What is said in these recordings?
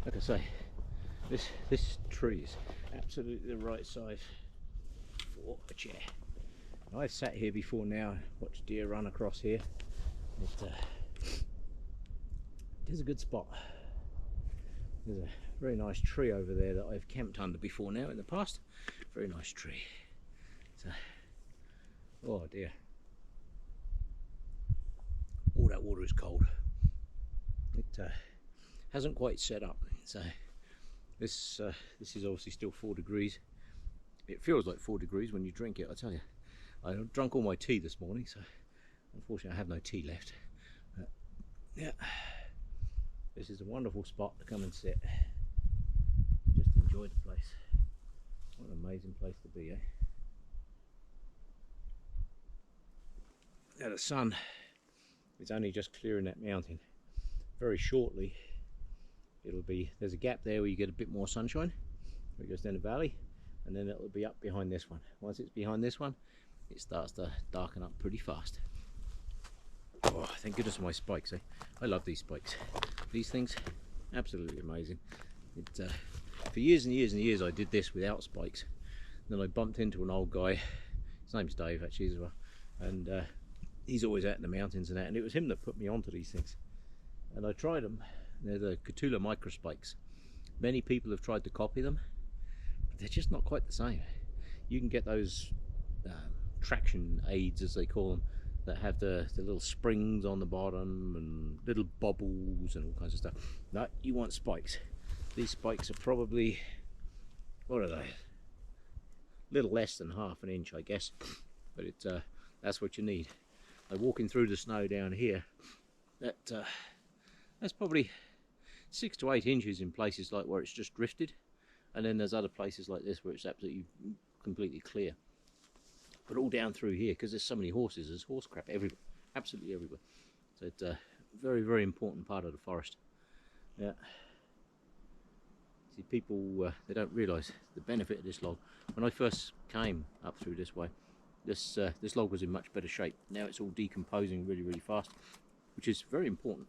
like I say, this tree is absolutely the right size for a chair. I've sat here before now, watched deer run across here. It is a good spot. There's a very nice tree over there that I've camped under before now in the past. Very nice tree. So, oh dear. All that water is cold. It hasn't quite set up. So this is obviously still 4 degrees. It feels like 4 degrees when you drink it, I tell you. I drank all my tea this morning, so unfortunately I have no tea left. But, yeah, this is a wonderful spot to come and sit. Just enjoy the place. What an amazing place to be, eh? Now the sun is only just clearing that mountain. Very shortly there's a gap there where you get a bit more sunshine, where it goes down the valley, and then it'll be up behind this one. Once it's behind this one, it starts to darken up pretty fast. Oh, thank goodness for my spikes, eh? I love these spikes. These things, absolutely amazing. For years and years and years I did this without spikes. Then I bumped into an old guy, his name's Dave actually as well, and he's always out in the mountains and that, and it was him that put me onto these things. And I tried them. They're the Catula micro spikes. Many people have tried to copy them, but they're just not quite the same. You can get those traction aids, as they call them, that have the little springs on the bottom and little bobbles and all kinds of stuff. No, you want spikes. These spikes are probably, what are they? Little less than ½ an inch, I guess, but that's what you need. Like walking through the snow down here, that's probably 6 to 8 inches in places like where it's just drifted, and then there's other places like this where it's absolutely completely clear. But all down through here, because there's so many horses, there's horse crap everywhere, absolutely everywhere. So it's a very, very important part of the forest. Yeah. See, people they don't realise the benefit of this log. When I first came up through this way, this log was in much better shape. Now it's all decomposing really, really fast, which is very important.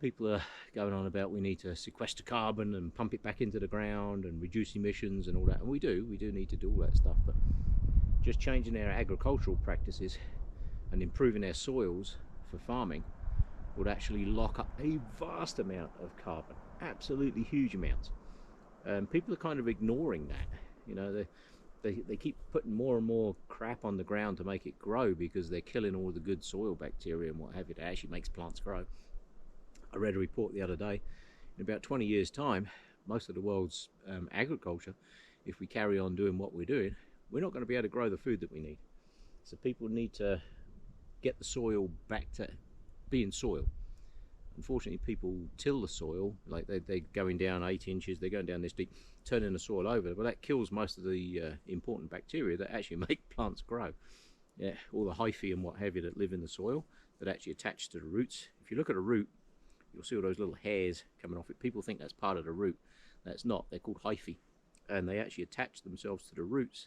People are going on about we need to sequester carbon and pump it back into the ground and reduce emissions and all that, and we do need to do all that stuff, but just changing our agricultural practices and improving our soils for farming would actually lock up a vast amount of carbon, absolutely huge amounts. People are kind of ignoring that. You know, they keep putting more and more crap on the ground to make it grow because they're killing all the good soil bacteria and what have you that actually makes plants grow. I read a report the other day, in about 20 years time, most of the world's agriculture, if we carry on doing what we're doing, we're not going to be able to grow the food that we need. So people need to get the soil back to being soil. Unfortunately, people till the soil, like they're going down 8 inches, they're going down this deep, turning the soil over, but that kills most of the important bacteria that actually make plants grow. Yeah, all the hyphae and what have you that live in the soil that actually attach to the roots. If you look at a root, you'll see all those little hairs coming off it. People think that's part of the root. That's not. They're called hyphae, and they actually attach themselves to the roots,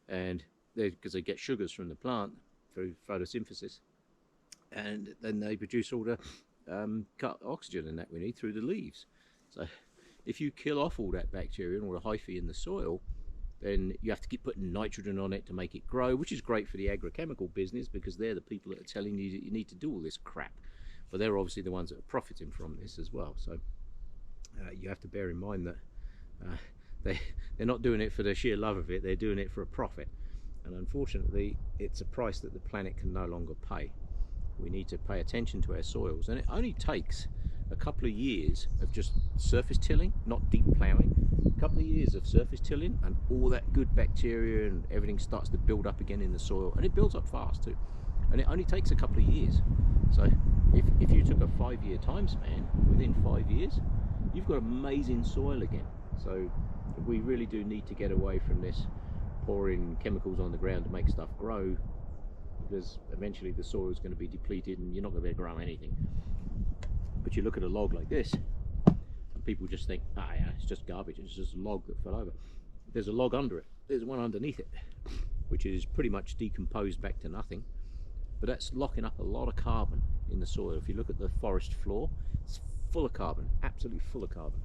and because they get sugars from the plant through photosynthesis, and then they produce all the oxygen and that we need through the leaves. So if you kill off all that bacteria and all the hyphae in the soil, then you have to keep putting nitrogen on it to make it grow, which is great for the agrochemical business because they're the people that are telling you that you need to do all this crap. But they're obviously the ones that are profiting from this as well. So you have to bear in mind that they're not doing it for the sheer love of it, they're doing it for a profit. And unfortunately, it's a price that the planet can no longer pay. We need to pay attention to our soils, and it only takes a couple of years of just surface tilling, not deep ploughing. A couple of years of surface tilling and all that good bacteria and everything starts to build up again in the soil, and it builds up fast too. And it only takes a couple of years. So if you took a 5-year time span, within 5 years, you've got amazing soil again. So we really do need to get away from this pouring chemicals on the ground to make stuff grow, because eventually the soil is going to be depleted and you're not going to be able to grow anything. But you look at a log like this and people just think, ah, yeah, it's just garbage, it's just a log that fell over. There's a log under it, there's one underneath it, which is pretty much decomposed back to nothing, but that's locking up a lot of carbon in the soil. If you look at the forest floor, it's full of carbon, absolutely full of carbon.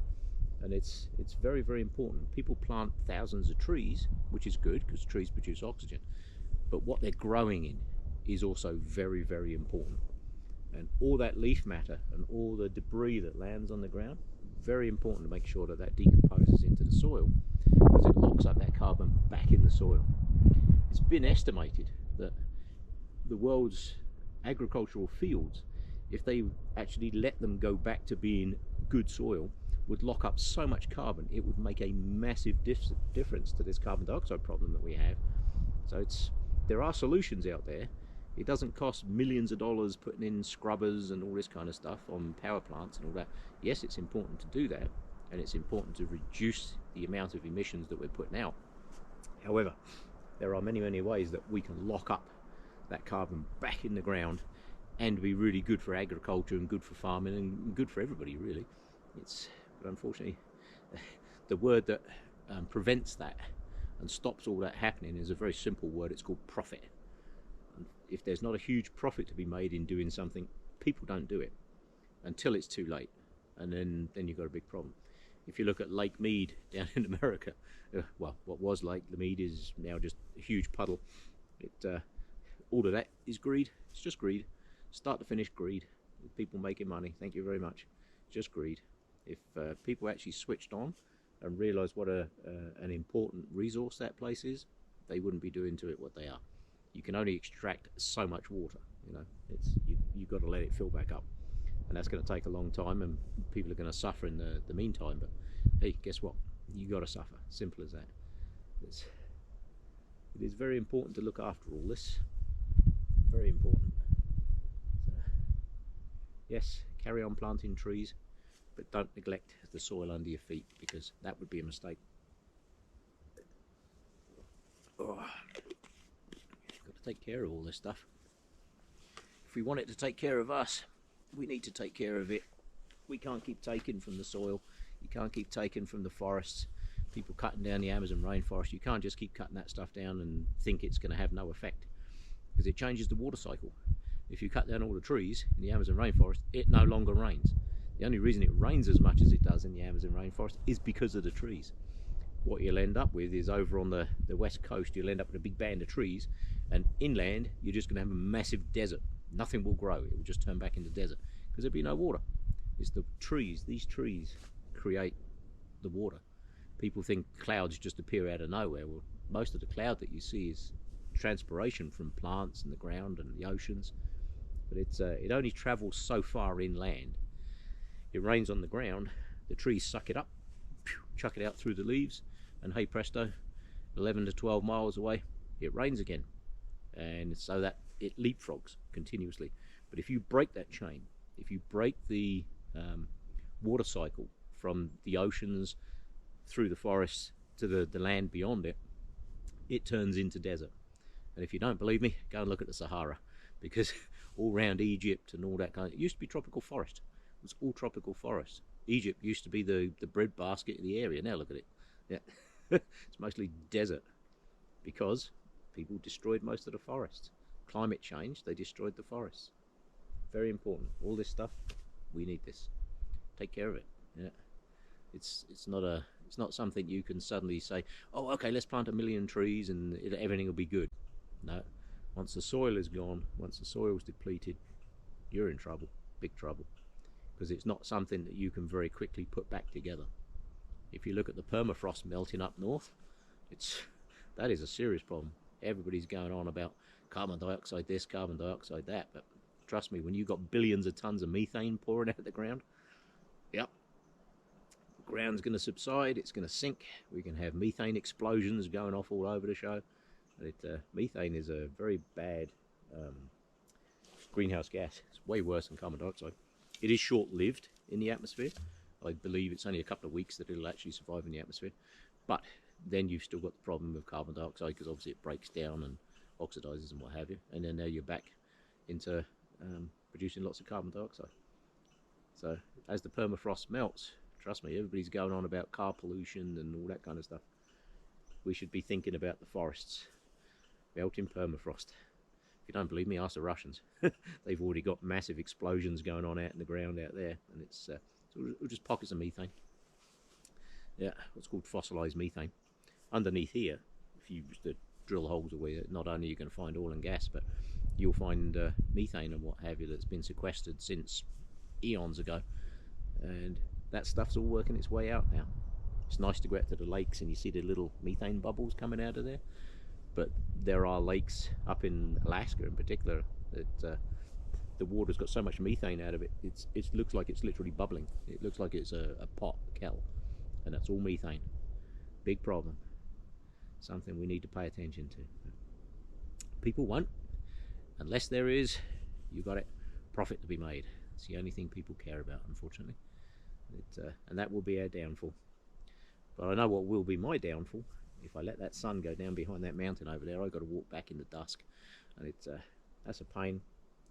And it's very, very important. People plant thousands of trees, which is good because trees produce oxygen, but what they're growing in is also very, very important. And all that leaf matter and all the debris that lands on the ground, very important to make sure that that decomposes into the soil, because it locks up that carbon back in the soil. It's been estimated that the world's agricultural fields, if they actually let them go back to being good soil, would lock up so much carbon, it would make a massive difference to this carbon dioxide problem that we have. So there are solutions out there. It doesn't cost millions of dollars putting in scrubbers and all this kind of stuff on power plants and all that. Yes, it's important to do that, and it's important to reduce the amount of emissions that we're putting out. However, there are many, many ways that we can lock up that carbon back in the ground and be really good for agriculture and good for farming and good for everybody, really. But unfortunately, the word that prevents that and stops all that happening is a very simple word. It's called profit. And if there's not a huge profit to be made in doing something, people don't do it until it's too late, and then you've got a big problem. If you look at Lake Mead down in America, well, what was Lake Mead is now just a huge puddle. All of that is greed. It's just greed, start to finish greed. People making money, thank you very much. Just greed. If people actually switched on and realised what an important resource that place is, they wouldn't be doing to it what they are. You can only extract so much water. You know, you've got to let it fill back up, and that's going to take a long time, and people are going to suffer in the meantime. But hey, guess what? You got to suffer. Simple as that. It is very important to look after all this. Very important. So, yes, carry on planting trees, but don't neglect the soil under your feet, because that would be a mistake. Oh, you've got to take care of all this stuff. If we want it to take care of us, we need to take care of it. We can't keep taking from the soil. You can't keep taking from the forests. People cutting down the Amazon rainforest, you can't just keep cutting that stuff down and think it's going to have no effect, because it changes the water cycle. If you cut down all the trees in the Amazon rainforest, it no longer rains. The only reason it rains as much as it does in the Amazon rainforest is because of the trees. What you'll end up with is, over on the west coast, you'll end up with a big band of trees, and inland you're just going to have a massive desert. Nothing will grow. It will just turn back into desert because there'll be no water. It's the trees. These trees create the water. People think clouds just appear out of nowhere. Well, most of the cloud that you see is transpiration from plants and the ground and the oceans, but it only travels so far inland. It rains on the ground, the trees suck it up, chuck it out through the leaves, and hey presto, 11 to 12 miles away it rains again, and so that it leapfrogs continuously. But if you break that chain, if you break the water cycle from the oceans through the forests to the land beyond it, it turns into desert. And if you don't believe me, go and look at the Sahara, because all around Egypt and all that kind of, it used to be tropical forest. It was all tropical forest. Egypt used to be the breadbasket of the area. Now look at it. Yeah. It's mostly desert because people destroyed most of the forests. Climate change, they destroyed the forests. Very important. All this stuff, we need this. Take care of it. Yeah. It's not something you can suddenly say, oh, okay, let's plant 1 million trees and everything will be good. No. Once the soil is gone, once the soil's depleted, you're in trouble, big trouble, because it's not something that you can very quickly put back together. If you look at the permafrost melting up north, that is a serious problem. Everybody's going on about carbon dioxide this, carbon dioxide that, but trust me, when you've got billions of tons of methane pouring out of the ground, yep, the ground's going to subside, it's going to sink, we can have methane explosions going off all over the show. Methane is a very bad greenhouse gas. It's way worse than carbon dioxide. It is short-lived in the atmosphere. I believe it's only a couple of weeks that it'll actually survive in the atmosphere, but then you've still got the problem of carbon dioxide, because obviously it breaks down and oxidizes and what have you, and then now you're back into producing lots of carbon dioxide. So as the permafrost melts, trust me, everybody's going on about car pollution and all that kind of stuff. We should be thinking about the forests. Melting permafrost. If you don't believe me, ask the Russians. They've already got massive explosions going on out in the ground out there, and it's So we'll just pockets of methane. Yeah, what's called fossilized methane. Underneath here, if you just drill holes away, not only are you going to find oil and gas, but you'll find methane and what have you that's been sequestered since eons ago. And that stuff's all working its way out now. It's nice to go out to the lakes and you see the little methane bubbles coming out of there. But there are lakes up in Alaska in particular that the water's got so much methane out of it, it looks like it's literally bubbling. It looks like it's a pot, a kettle, and that's all methane. Big problem. Something we need to pay attention to. People won't, unless there is, you got it, profit to be made. It's the only thing people care about, unfortunately. And that will be our downfall. But I know what will be my downfall. If I let that sun go down behind that mountain over there, I've got to walk back in the dusk, and that's a pain.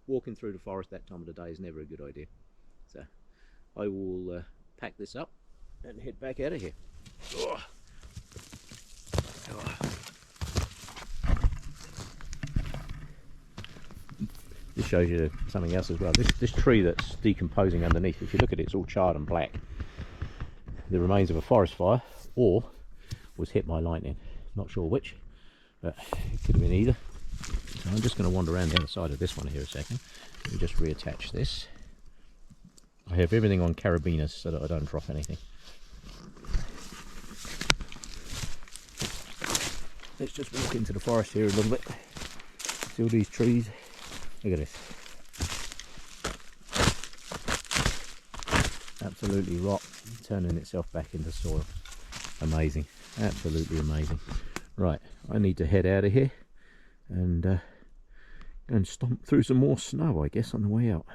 Walking through the forest that time of the day is never a good idea. So I will pack this up and head back out of here. Oh. Oh. This shows you something else as well. This tree that's decomposing underneath, if you look at it, it's all charred and black. The remains of a forest fire, or was hit by lightning. Not sure which, but it could have been either. So I'm just going to wander around the other side of this one here a second. Let me just reattach this. I have everything on carabiners so that I don't drop anything. Let's just walk into the forest here a little bit. See all these trees? Look at this. Absolutely rot, turning itself back into soil. Amazing. Absolutely amazing. Right, I need to head out of here and go and stomp through some more snow, I guess, on the way out.